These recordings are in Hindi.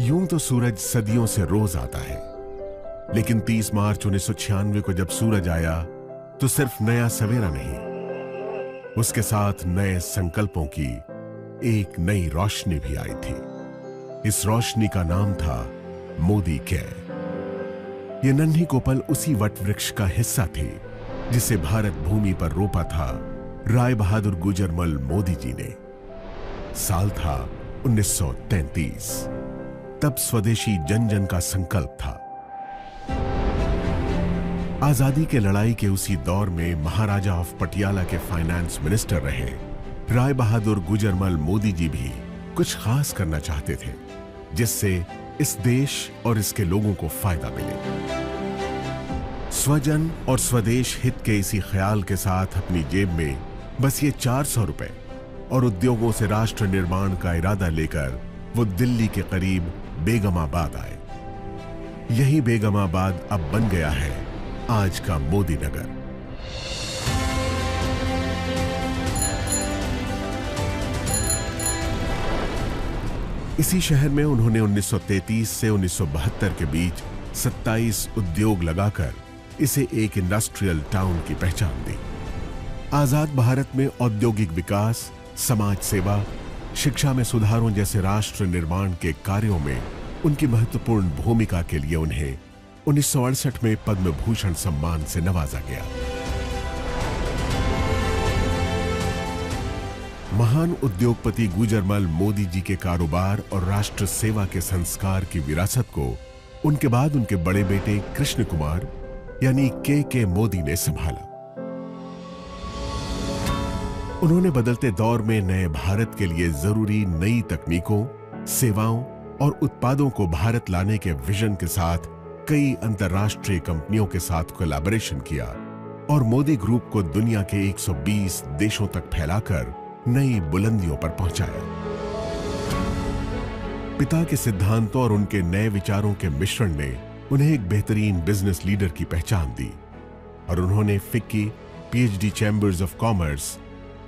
यूं तो सूरज सदियों से रोज आता है, लेकिन 30 मार्च 1996 को जब सूरज आया तो सिर्फ नया सवेरा नहीं, उसके साथ नए संकल्पों की एक नई रोशनी भी आई थी। इस रोशनी का नाम था मोदी केयर। यह नन्ही कोपल उसी वट वृक्ष का हिस्सा थी जिसे भारत भूमि पर रोपा था राय बहादुर गुजरमल मोदी जी ने। साल था 1933। तब स्वदेशी जन जन का संकल्प था। आजादी के लड़ाई के उसी दौर में महाराजा ऑफ पटियाला के फाइनेंस मिनिस्टर रहे राय बहादुर गुजरमल मोदी जी भी कुछ खास करना चाहते थे जिससे इस देश और इसके लोगों को फायदा मिले। स्वजन और स्वदेश हित के इसी ख्याल के साथ अपनी जेब में बस ये 400 रुपए और उद्योगों से राष्ट्र निर्माण का इरादा लेकर वो दिल्ली के करीब बेगमाबाद आए। यही बेगमाबाद अब बन गया है आज का मोदी नगर। इसी शहर में उन्होंने 1933 से 1972 के बीच 27 उद्योग लगाकर इसे एक इंडस्ट्रियल टाउन की पहचान दी। आजाद भारत में औद्योगिक विकास, समाज सेवा, शिक्षा में सुधारों जैसे राष्ट्र निर्माण के कार्यों में उनकी महत्वपूर्ण भूमिका के लिए उन्हें 1968 में पद्म भूषण सम्मान से नवाजा गया। महान उद्योगपति गुजरमल मोदी जी के कारोबार और राष्ट्र सेवा के संस्कार की विरासत को उनके बाद उनके बड़े बेटे कृष्ण कुमार यानी के मोदी ने संभाला। उन्होंने बदलते दौर में नए भारत के लिए जरूरी नई तकनीकों, सेवाओं और उत्पादों को भारत लाने के विजन के साथ कई अंतर्राष्ट्रीय कंपनियों के साथ कोलैबोरेशन किया और मोदी ग्रुप को दुनिया के 120 देशों तक फैलाकर नई बुलंदियों पर पहुंचाया। पिता के सिद्धांतों और उनके नए विचारों के मिश्रण ने उन्हें एक बेहतरीन बिजनेस लीडर की पहचान दी और उन्होंने FICCI, PhD chambers of commerce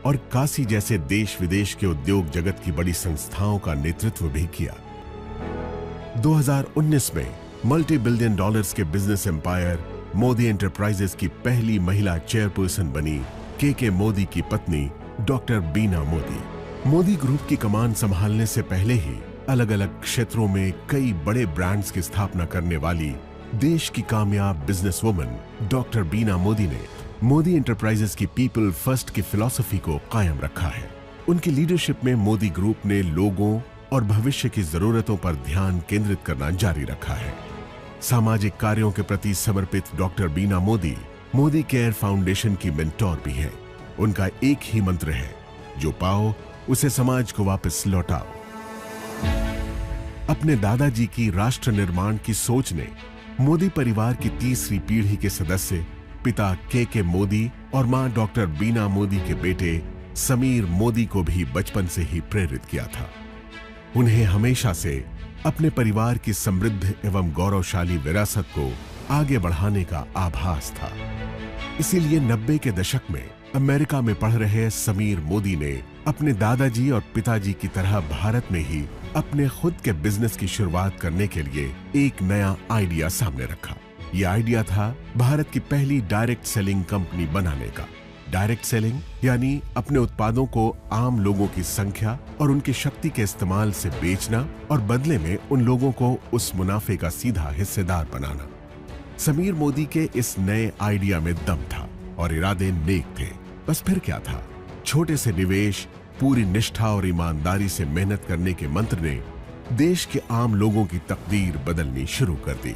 और काशी जैसे देश विदेश के उद्योग जगत की बड़ी संस्थाओं का नेतृत्व भी किया। 2019 में मल्टी बिलियन डॉलर्स के बिजनेस एम्पायर मोदी एंटरप्राइजेस की पहली महिला चेयरपर्सन बनी के मोदी की पत्नी डॉक्टर बीना मोदी। मोदी ग्रुप की कमान संभालने से पहले ही अलग अलग क्षेत्रों में कई बड़े ब्रांड्स की स्थापना करने वाली देश की कामयाब बिजनेसवुमन डॉक्टर बीना मोदी ने मोदी एंटरप्राइजेस की पीपल फर्स्ट की फिलॉसफी को कायम रखा है। उनकी लीडरशिप में मोदी ग्रुप ने लोगों और भविष्य की जरूरतों पर ध्यान केंद्रित करना जारी रखा है। सामाजिक कार्यों के प्रति समर्पित डॉक्टर बीना मोदी मोदी केयर फाउंडेशन की मेंटोर भी हैं। उनका एक ही मंत्र है, जो पाओ उसे समाज को वापस लौटाओ। अपने दादाजी की राष्ट्र निर्माण की सोच ने मोदी परिवार की तीसरी पीढ़ी के सदस्य पिता के मोदी और मां डॉक्टर बीना मोदी के बेटे समीर मोदी को भी बचपन से ही प्रेरित किया था। उन्हें हमेशा से अपने परिवार की समृद्ध एवं गौरवशाली विरासत को आगे बढ़ाने का आभास था। इसीलिए 90 के दशक में अमेरिका में पढ़ रहे समीर मोदी ने अपने दादाजी और पिताजी की तरह भारत में ही अपने खुद के बिजनेस की शुरुआत करने के लिए एक नया आइडिया सामने रखा। यह आइडिया था भारत की पहली डायरेक्ट सेलिंग कंपनी बनाने का। डायरेक्ट सेलिंग यानी अपने उत्पादों को आम लोगों की संख्या और उनकी शक्ति के इस्तेमाल से बेचना और बदले में उन लोगों को उस मुनाफे का सीधा हिस्सेदार बनाना। समीर मोदी के इस नए आइडिया में दम था और इरादे नेक थे। बस फिर क्या था, छोटे से निवेश, पूरी निष्ठा और ईमानदारी से मेहनत करने के मंत्र ने देश के आम लोगों की तकदीर बदलनी शुरू कर दी।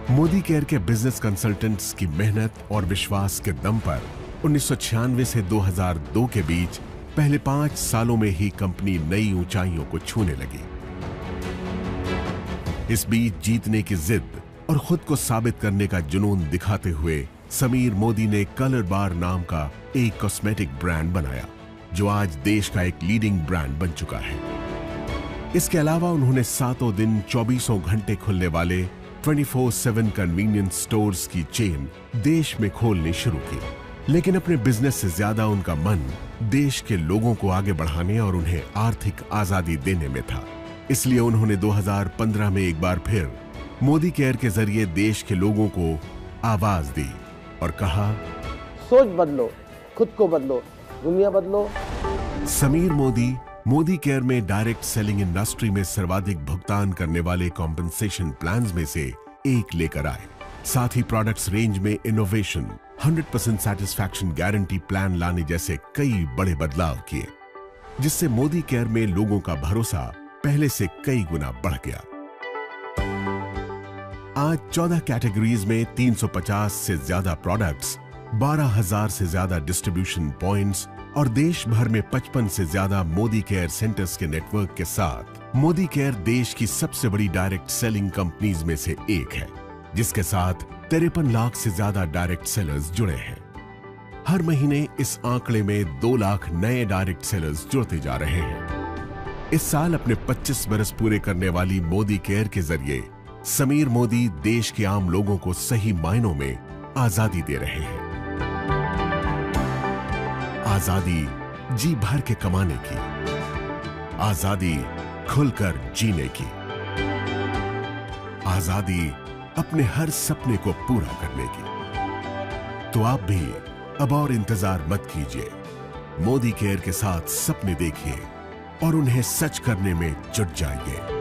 मोदी केयर के बिजनेस कंसल्टेंट्स की मेहनत और विश्वास के दम पर 1996 से 2002 के बीच पहले 5 सालों में ही कंपनी नई ऊंचाइयों को छूने लगी। इस बीच जीतने की जिद और खुद को साबित करने का जुनून दिखाते हुए समीर मोदी ने कलर बार नाम का एक कॉस्मेटिक ब्रांड बनाया, जो आज देश का एक लीडिंग ब्रांड बन चुका है। इसके अलावा उन्होंने 7 दिन 24 घंटे खुलने वाले 24/7 कन्वीनियंस स्टोर्स की चेन देश में खोलनी शुरू की। लेकिन अपने बिजनेस से ज्यादा उनका मन देश के लोगों को आगे बढ़ाने और उन्हें आर्थिक आजादी देने में था। इसलिए उन्होंने 2015 में एक बार फिर मोदी केयर के जरिए देश के लोगों को आवाज दी और कहा, सोच बदलो, खुद को बदलो, दुनिया बदलो। समीर मोदी मोदी केयर में डायरेक्ट सेलिंग इंडस्ट्री में सर्वाधिक भुगतान करने वाले कॉम्पेंसेशन प्लान्स में से एक लेकर आए। साथ ही प्रोडक्ट्स रेंज में इनोवेशन, 100% सैटिस्फैक्शन गारंटी प्लान लाने जैसे कई बड़े बदलाव किए, जिससे मोदी केयर में लोगों का भरोसा पहले से कई गुना बढ़ गया। आज 14 कैटेगरीज में 350 से ज्यादा प्रोडक्ट्स, 12,000 से ज्यादा डिस्ट्रीब्यूशन पॉइंट्स और देश भर में 55 से ज्यादा मोदी केयर सेंटर्स के नेटवर्क के साथ मोदी केयर देश की सबसे बड़ी डायरेक्ट सेलिंग कंपनीज में से एक है, जिसके साथ 53 लाख से ज्यादा डायरेक्ट सेलर्स जुड़े हैं। हर महीने इस आंकड़े में 2 लाख नए डायरेक्ट सेलर्स जुड़ते जा रहे हैं। इस साल अपने 25 बरस पूरे करने वाली मोदी केयर के जरिए समीर मोदी देश के आम लोगों को सही मायनों में आजादी दे रहे हैं। आजादी जी भर के कमाने की, आजादी खुलकर जीने की, आजादी अपने हर सपने को पूरा करने की। तो आप भी अब और इंतजार मत कीजिए, मोदी केयर के साथ सपने देखिए और उन्हें सच करने में जुट जाइए।